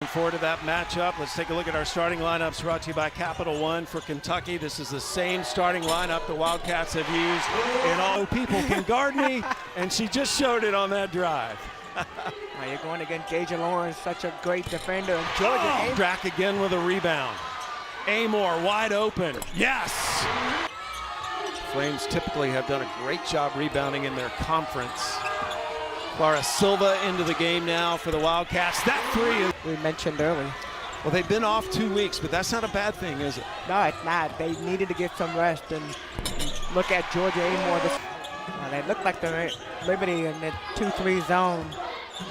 forward to that matchup. Let's take a look at our starting lineups brought to you by Capital One for Kentucky. This is the same starting lineup the Wildcats have used in all. People can guard me, and she just showed it on that drive. Now you're going against Deja Lawrence, such a great defender. And Georgia Drack again with a rebound. Amoore wide open. Yes! Flames typically have done a great job rebounding in their conference. Clara Silva into the game now for the Wildcats. That three is... We mentioned earlier. Well, they've been off 2 weeks, but that's not a bad thing, is it? No, it's not. They needed to get some rest, and look at Georgia Amoore. They look like they're at Liberty in the 2-3 zone.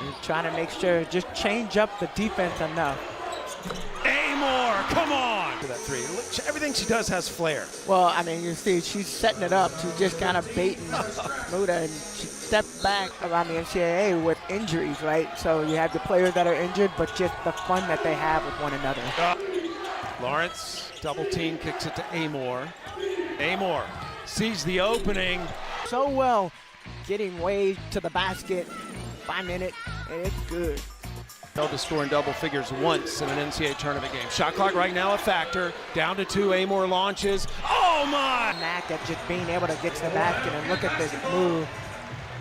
You're trying to make sure, just change up the defense enough. Amoore, come on! To that three. Everything she does has flair. Well, I mean, you see, she's setting it up. She's just kind of baiting Muda, and she stepped back around the NCAA with injuries, right? So you have the players that are injured, but just the fun that they have with one another. Lawrence, double team, kicks it to Amoore. Amoore sees the opening. So well, getting way to the basket, 5 minutes, and it's good. Failed to score in double figures once in an NCAA tournament game. Shot clock right now a factor. Down to 2, Amoore launches. Oh my! Knack at just being able to get to the basket, and look at this move.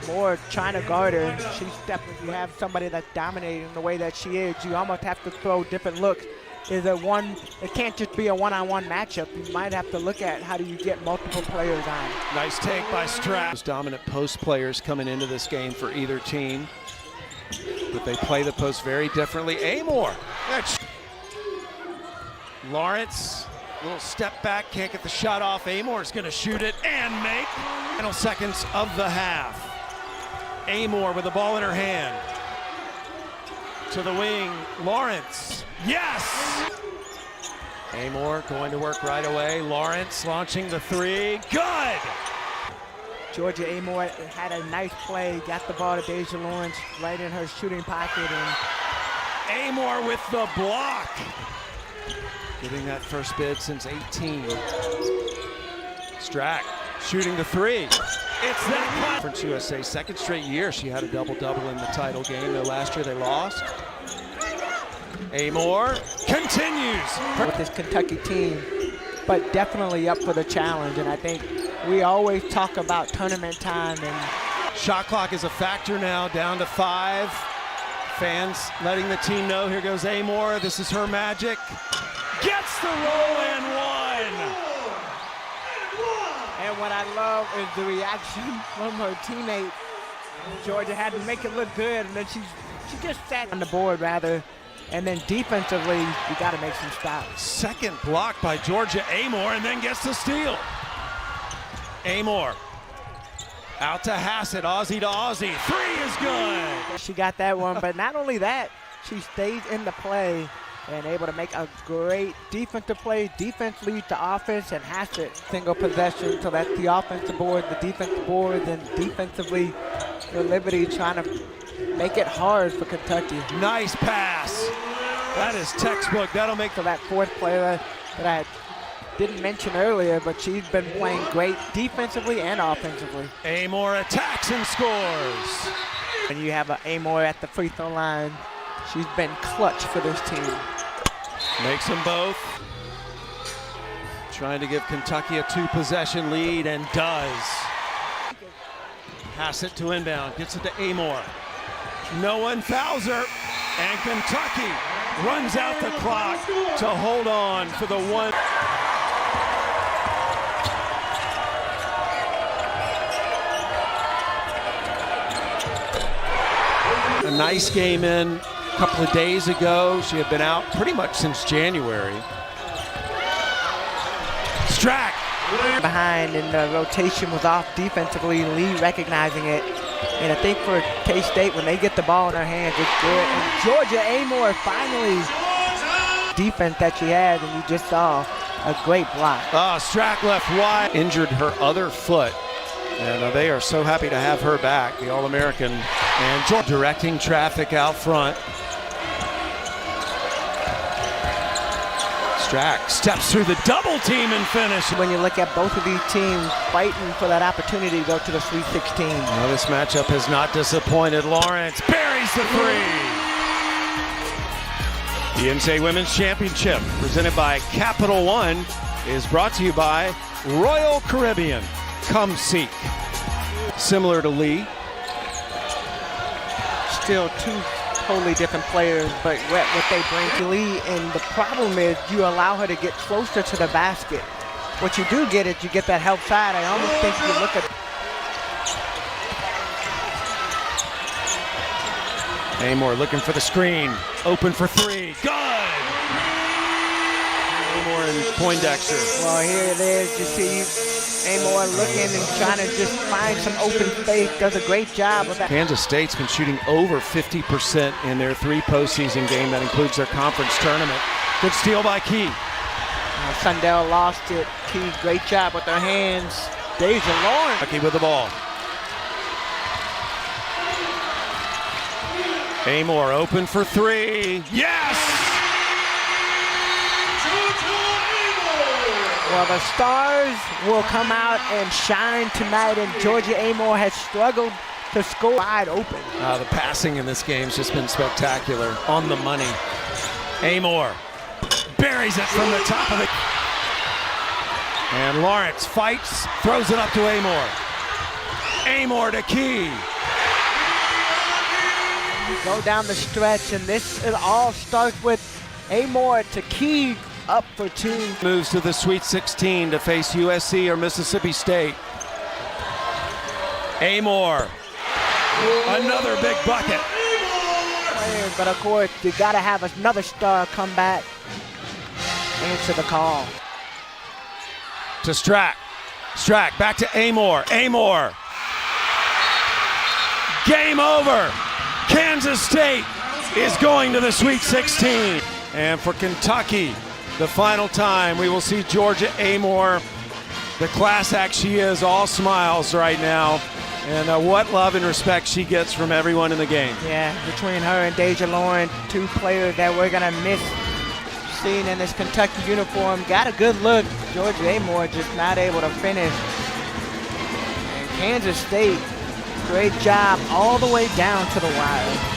Moore trying to guard her. She's stepping. You have somebody that's dominating the way that she is. You almost have to throw different looks. It can't just be a one-on-one matchup. You might have to look at how do you get multiple players on. Nice take by Strack. Those dominant post players coming into this game for either team. But they play the post very differently. Amoore. Lawrence, little step back, can't get the shot off. Amoore's gonna shoot it and make. Final seconds of the half. Amoore with the ball in her hand. To the wing, Lawrence. Yes! Amoore going to work right away. Lawrence launching the three. Good! Georgia Amoore had a nice play, got the ball to Deja Lawrence right in her shooting pocket. And Amoore with the block. Getting that first bid since 18. Strack shooting the three. It's that Conference USA, second straight year she had a double-double in the title game. Though last year they lost. Amoore continues. With this Kentucky team, but definitely up for the challenge. And I think we always talk about tournament time. And shot clock is a factor now, down to 5. Fans letting the team know, here goes Amoore. This is her magic. Gets the roll and one. And what I love is the reaction from her teammate. Georgia had to make it look good, and then she just sat on the board rather. And then defensively, you got to make some stops. Second block by Georgia Amoore, and then gets the steal. Amoore out to Hassett, Aussie to Aussie. Three is good. She got that one, but not only that, she stays in the play and able to make a great defensive play. Defense leads to offense, and Hassett single possession, so that's the offensive board, the defensive board, and defensively for Liberty trying to make it hard for Kentucky. Nice pass. That is textbook. That'll make for that fourth player that I didn't mention earlier, but she's been playing great defensively and offensively. Amoore attacks and scores. And you have Amoore at the free throw line. She's been clutch for this team. Makes them both. Trying to give Kentucky a 2-possession lead, and does. Pass it to inbound, gets it to Amoore. No one fouls her, and Kentucky runs out the clock to hold on for the one. A nice game in a couple of days ago. She had been out pretty much since January. Strack. Behind, and the rotation was off defensively, Lee recognizing it. And I think for K-State, when they get the ball in their hands, it's good. And Georgia Amoore finally, defense that she had, and you just saw a great block. Strack left wide. Injured her other foot. And they are so happy to have her back, the All-American. And Georgia directing traffic out front. Strack steps through the double team and finish. When you look at both of these teams fighting for that opportunity to go to the Sweet 16. Now this matchup has not disappointed. Lawrence buries the three. The NCAA Women's Championship, presented by Capital One, is brought to you by Royal Caribbean. Come seek. Similar to Lee. Still two totally different players, but what they bring to Lee, and the problem is you allow her to get closer to the basket. What you do get is you get that help side. I almost think you look at Amoore looking for the screen. Open for three. Good! Amoore and Poindexter. Well, here it is. You see Amoore looking and trying to just find some open space. Does a great job with that. Kansas State's been shooting over 50% in their 3 postseason game. That includes their conference tournament. Good steal by Key. Sundell lost it. Key, great job with their hands. Deja Lawrence. Lucky with the ball. Amoore open for 3. Yes! Well, the stars will come out and shine tonight, and Georgia Amoore has struggled to score wide open. The passing in this game has just been spectacular. On the money. Amoore buries it from the top of it. And Lawrence fights, throws it up to Amoore. Amoore to Key. Go down the stretch, and it all starts with Amoore to Key, up for 2. Moves to the Sweet 16 to face USC or Mississippi State. Amoore, another big bucket. But of course, you got to have another star come back, answer the call. To Strack. Strack back to Amoore. Amoore. Game over. Kansas State is going to the Sweet 16. And for Kentucky, the final time, we will see Georgia Amoore, the class act she is, all smiles right now. And what love and respect she gets from everyone in the game. Yeah, between her and Deja Lawrence, 2 players that we're going to miss seeing in this Kentucky uniform. Got a good look. Georgia Amoore just not able to finish. And Kansas State, great job all the way down to the wire.